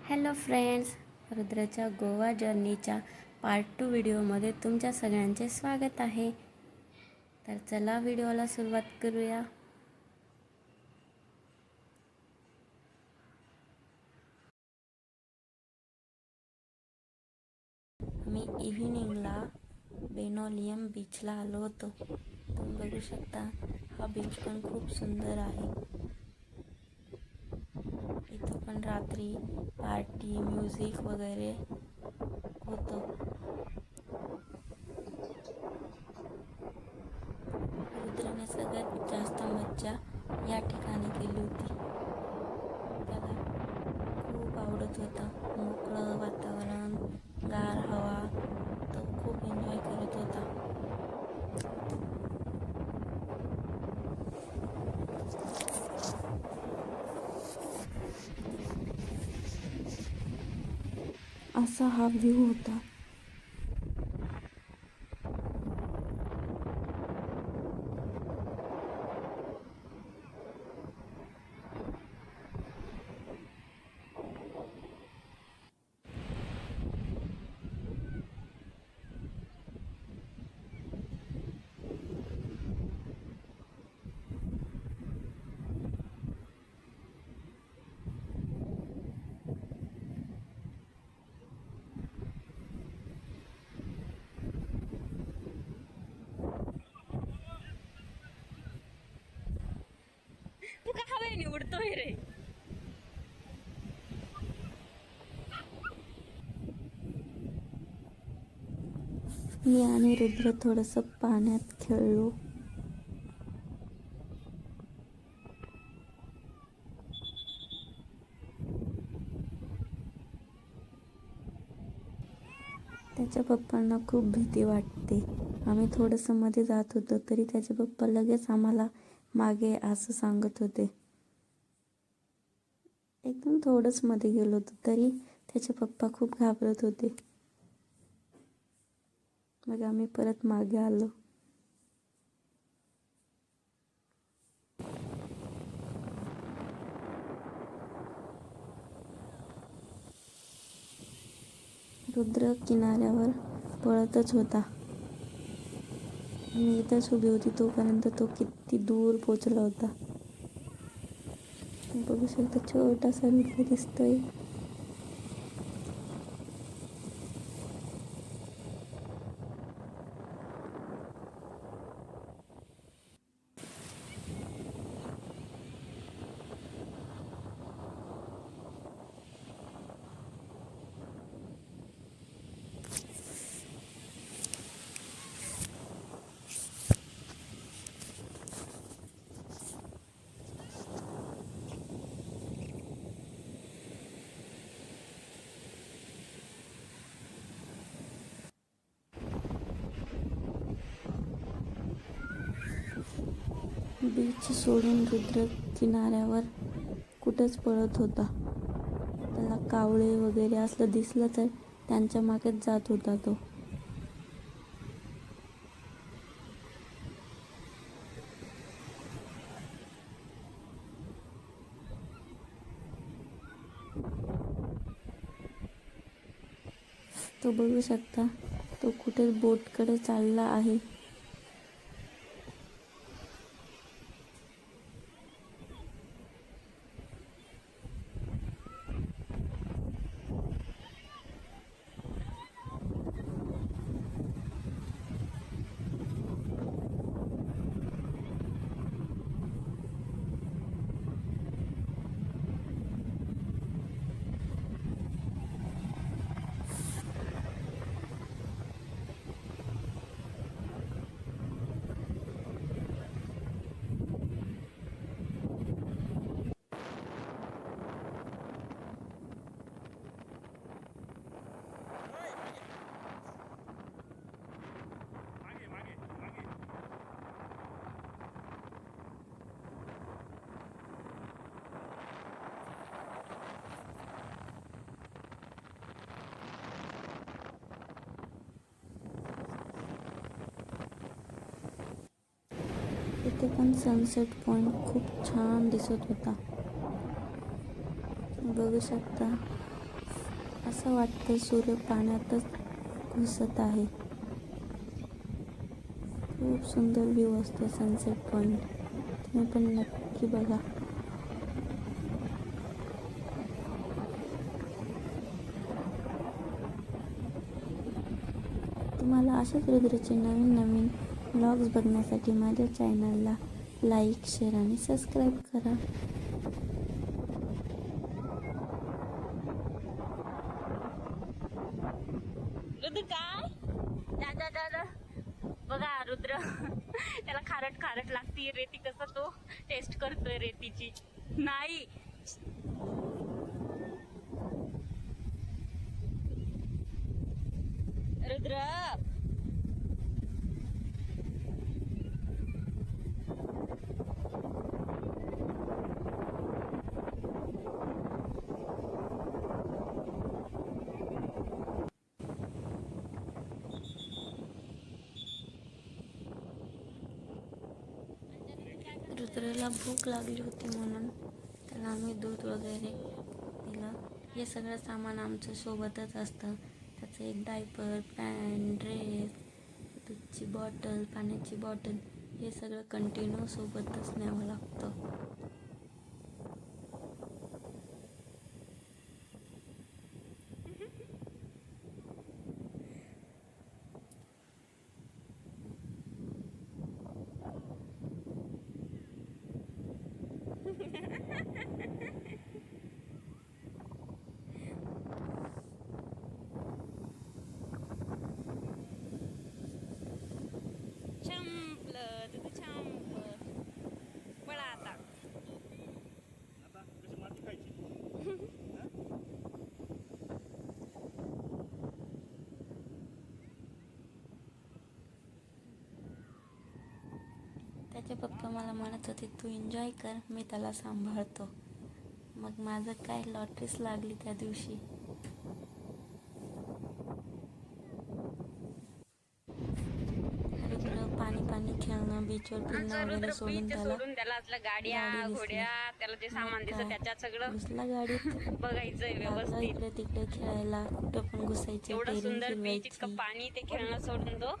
Hello friends, रुद्रच्या Goa जर्नीच्या part 2 व्हिडिओमध्ये तुमच्या सगळ्यांचे स्वागत आहे. तर चला व्हिडिओला सुरुवात करूया. मी इव्हिनिंगला बेनोलियम बीचला आलो होतो. तुम्ही बघू शकता, हा बीच पण खूप सुंदर आहे. इथं पण रात्री पार्टी, म्युझिक वगैरे होतं. रुद्रने सगळ्यात जास्त मज्जा या ठिकाणी केली होती. त्याला खूप आवडत होतं. मोकळं वातावरण, गार हवा, तो खूप एन्जॉय करत होता. असा हा व्ह्यू होता. तू का हवे निवडतोय रे? मी आणि रुद्र थोडंसं पाण्यात खेळलो. त्याच्या पप्पांना खूप भीती वाटते. आम्ही थोडंसं मध्ये जात होतो तरी त्याचे पप्पा लगेच आम्हाला मागे असं सांगत होते. एकदम थोडंच मध्ये गेलो होतो तरी त्याचे पप्पा खूप घाबरत होते. मग आम्ही परत मागे आलो. रुद्र किनाऱ्यावर पळतच होता. मी इथंच उभी होती तोपर्यंत तो किती दूर पोचला होता. बघू शकता, छोटासा रुद्र दिसतोय. बीच सोडून रुद्र किनाऱ्यावर कुठंच पळत होता. त्याला कावळे वगैरे असलं दिसलं तर त्यांच्या मागेच जात होता तो. तो बघू शकता, तो कुठे बोटकडे चालला आहे. इथे पण सनसेट पॉइंट खूप छान दिसत होता. बघू शकता, असं वाटतं सूर्य पाण्यातच घुसत आहे. खूप सुंदर व्ह्यू असतो सनसेट पॉइंट. तुम्ही पण नक्की बघा. तुम्हाला अशाच रुद्रचे नवीन नवीन व्लॉग्स बघण्यासाठी माझ्या चॅनलला लाईक, शेअर आणि सबस्क्राईब करा. रुद्र काय दादा दादा बघा रुद्र त्याला खारट खारट लागती रेती. कसं तो टेस्ट करतोय रेतीची. नाही रुद्र रुद्राला भूक लागली होती म्हणून त्याला आम्ही दूध वगैरे दिलं. हे सगळं सामान आमचं सोबतच असतं. त्याचं एक डायपर, पॅन्ट, ड्रेस, दूधची बॉटल, पाण्याची बॉटल हे सगळं कंटिन्यू सोबतच न्यावं लागतं. छांपलं तुझं छांपलं. पळा आता. त्याचे पप्पा मला म्हणत होते तू एन्जॉय कर, मी त्याला सांभाळतो. मग माझं काय लॉटरीच लागली त्या दिवशी. रुद्र पाणी पाणी खेळणं, बीचवर फिरणं वगैरे सोडून त्याला असल्या गाड्या गाडी दिसली. घोड्या त्याला जे सामान दिसत त्याच्यात सगळं घुसला गाडीत. बघायचंय लागला व्यवस्थित. इकडे तिकडे खेळायला, कुठं पण घुसायचं, एवढं टेरेन सुंदर बीच, इतकं फिरवायची. पाणी, ते खेळणं सोडून तो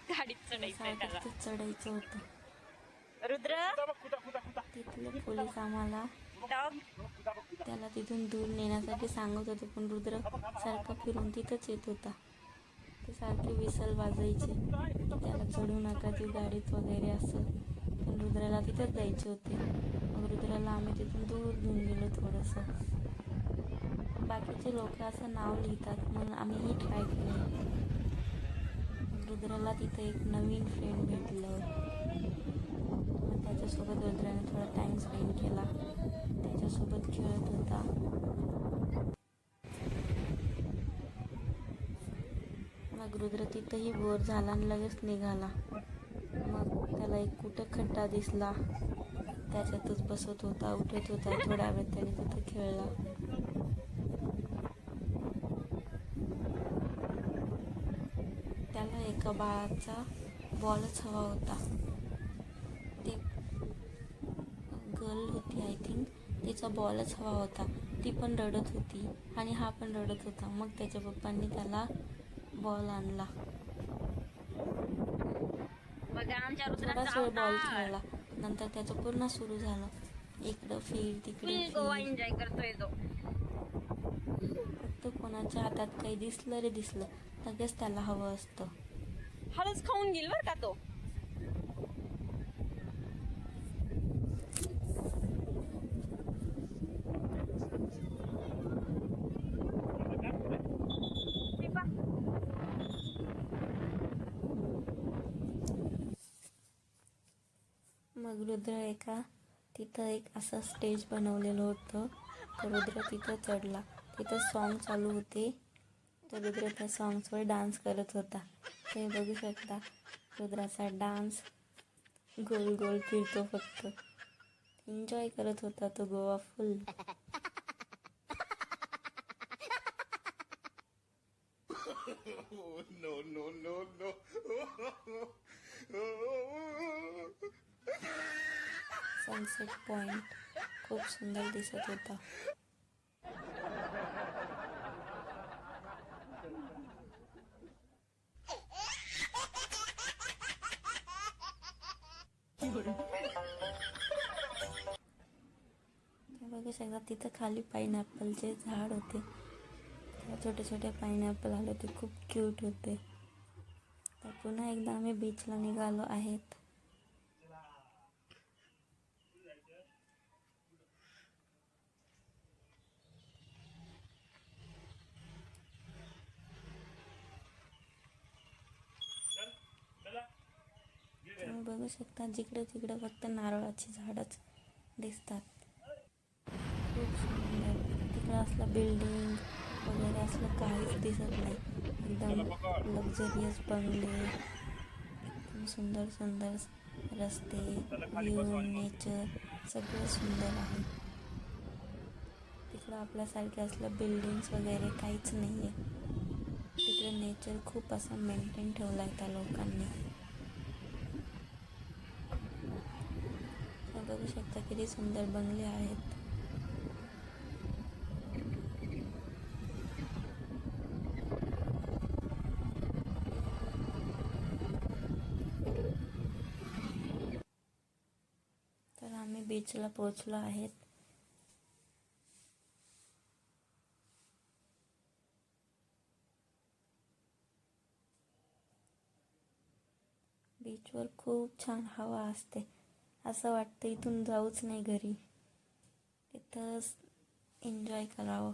गाडीत चढायचंय त्याला. सारखं चढायचं होतं. रुद्र तिथले पोलीस आम्हाला डॉग त्याला तिथून दूर नेण्यासाठी सांगत होते, पण रुद्र सारखा फिरून तिथंच येत होता. ते सारखे विसल वाजायचे, त्याला चढू नका तू गाडीत वगैरे असं. पण रुद्राला तिथंच जायचे होते. मग रुद्राला आम्ही तिथून दूर घेऊन गेलो थोडंसं. बाकीचे लोक असं नाव लिहितात म्हणून आम्हीही ट्राय केलं. रुद्राला तिथं एक नवीन फ्रेंड भेटलं. मग त्याच्यासोबत रुद्राने थोडा टाईम स्पेंड केला. त्याच्यासोबत खेळत होता. मग रुद्र तिथंही बोर झाला आणि लगेच निघाला. मग त्याला एक कुठं खड्डा दिसला, त्याच्यातच बसत होता, उठत होता. थोड्या वेळ त्याने तिथं खेळला. त्याला एका बाळाचा बॉलच हवा होता. ती गर्ल होती आय थिंक, तिचा बॉलच हवा होता. ती पण रडत होती आणि हा पण रडत होता. मग त्याच्या पप्पांनी त्याला बॉल आणला. थोडाच वेळ बॉल खेळला, नंतर त्याचं पूर्ण सुरू झालं. इकडं फिर तिकडे गोवा फिर. एन्जॉय करतोय तो. फक्त कोणाच्या हातात काही दिसलं रे दिसलं लगेच त्याला हवं असतं. हळूच खाऊन गेल बर का तो. मग रुद्र तिथं एक असं स्टेज बनवलेलं होतं. तर रुद्र तिथं चढला. तिथं सॉन्ग चालू होते. तर रुद्र त्या सॉंग्सवर डान्स करत होता. ते बघू शकता रुद्राचा डान्स. गोल गोल फिरतो फक्त. एन्जॉय करत होता तो गोवा फुल. No, no, no, no. Sunset point खूप सुंदर दिसत होता. बघू शकता तिथं खाली पाईनॲपलचे झाड होते. छोटे छोटे पाईनॲपल आले होते, खूप क्यूट होते. तर पुन्हा एकदा आम्ही बीचला निघालो आहेत. तुम्ही बघू शकता जिकडे तिकडे फक्त नारळाची झाडच दिसतात. खूप सुंदर. तिकडं असलं बिल्डिंग वगैरे असलं काहीच दिसत नाही. एकदम लक्झरियस बंगले, एकदम सुंदर सुंदर रस्ते, व्ह्यू, नेचर सगळं सुंदर आहे. तिकडं आपल्यासारखे असलं बिल्डिंग्स वगैरे काहीच नाही आहे. तिकडे नेचर खूप असं मेंटेन ठेवलं आहे त्या लोकांनी. बघू शकता किती सुंदर बंगले आहेत. तर आम्ही बीचला पोहोचलो आहेत. बीचवर खूप छान हवा असते. असं वाटतं इथून जाऊच नाही घरी, इथंच एन्जॉय करावं.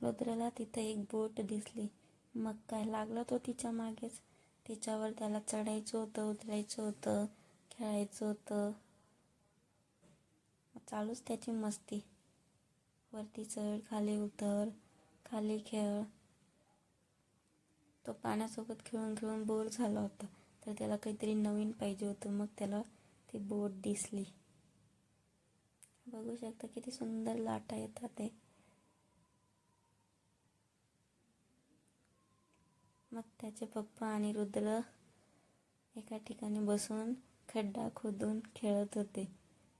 रुद्रला तिथं एक बोट दिसली. मग काय लागला तो तिच्या मागेच. तिच्यावर त्याला चढायचं होतं, उतरायचं होतं, खेळायचं होतं. चालूच त्याची मस्ती. वरती चढ, खाली उतर, खाली खेळ. तो पाण्यासोबत खेळून खेळून बोर झाला होता. तर त्याला काहीतरी नवीन पाहिजे होतं. मग त्याला ती बोट दिसली. बघू शकता किती सुंदर लाटा येतात ते. मग त्याचे पप्पा आणि रुद्र एका ठिकाणी बसून खड्डा खोदून खेळत होते.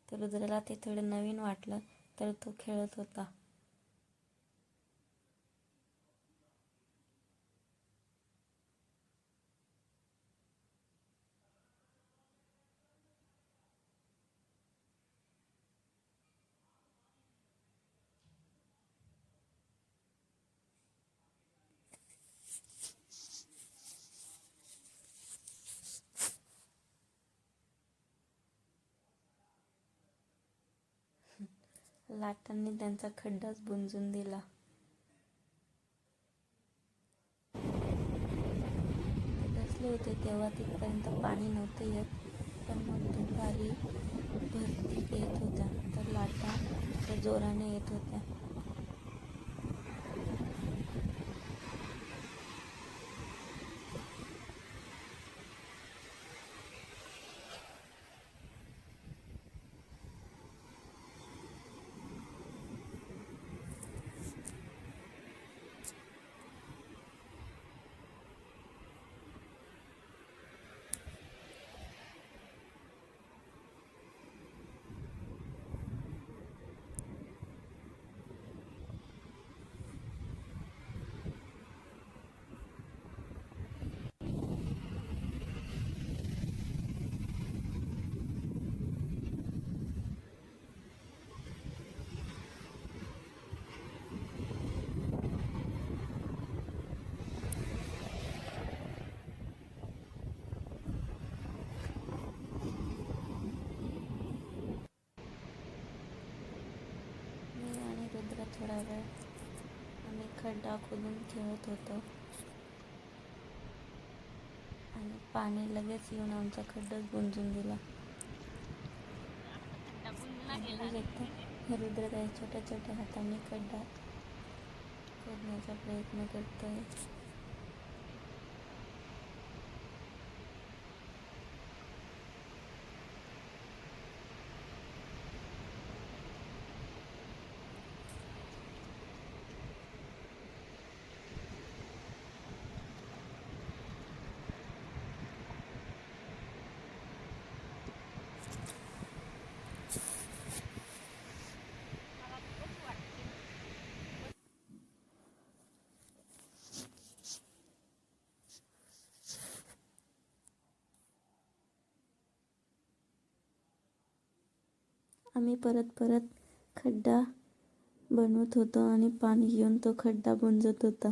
तर रुद्रला ते थोडं नवीन वाटलं, तर तो खेळत होता. लाटांनी त्यांचा खड्डाच बुंजून दिला. ते बसले होते तेव्हा तिथपर्यंत पाणी नव्हतं येत. पण मग दुपारी भरती येत होत्या, तर लाटा त्या जोराने येत होत्या. थोडा वेळ आम्ही खड्डा खोदून खेळत होतो आणि पाणी लगेच येऊन आमचा खड्डाच बुंजून दिला. रुद्र त्या छोट्या छोट्या हातांनी खड्डा खोदण्याचा प्रयत्न करतोय. आम्ही परत परत खड्डा बनवत होतो आणि पाणी घेऊन तो खड्डा बुंजत होता.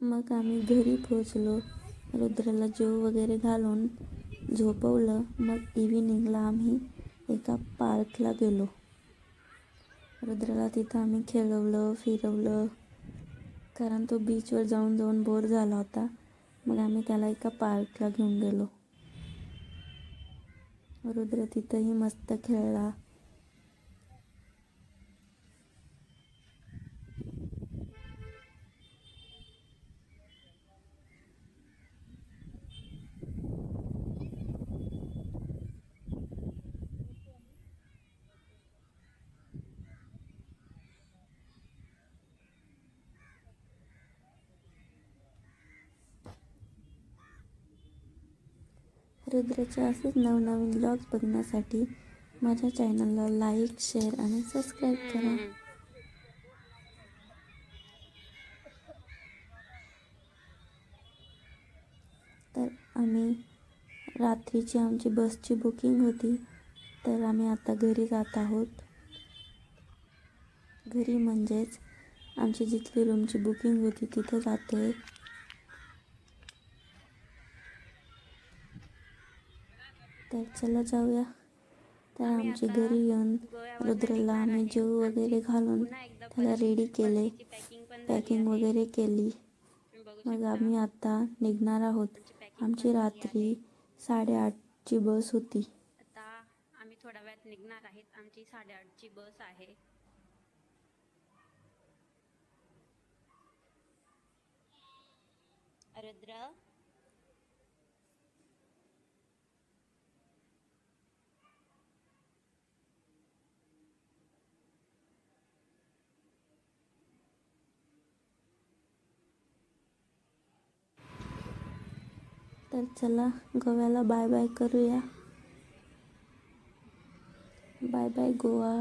मग आम्ही घरी पोहोचलो. रुद्राला जेव वगैरे घालून झोपवलं. मग इव्हिनिंगला आम्ही एका पार्कला गेलो. रुद्राला तिथं आम्ही खेळवलं, फिरवलं, कारण तो बीचवर जाऊन जाऊन बोर झाला होता. मग आम्ही त्याला एका पार्कला घेऊन गेलो. रुद्र तिथंही मस्त खेळला. रुद्राचे असेच नवनवीन व्लॉग्स बघण्यासाठी माझ्या चॅनलला लाईक, शेअर आणि सबस्क्राईब करा. तर आम्ही रात्रीची आमची बसची बुकिंग होती, तर आम्ही आता घरी जात आहोत. घरी म्हणजेच आमची जिथली रूमची बुकिंग होती तिथं जातोय. तर चला जाऊया. तर आमच्या घरी येऊन रुद्रला आम्ही जेव वगैरे घालून त्याला रेडी केले, पॅकिंग वगैरे केली. मग आम्ही आता निघणार आहोत. आमची रात्री 8:30ची बस होती. आता आम्ही थोड्या वेळात निघणार आहेत. आमची 8:30ची बस आहे. रुद्र, तर चला गोव्याला बाय बाय करूया. Bye bye Goa.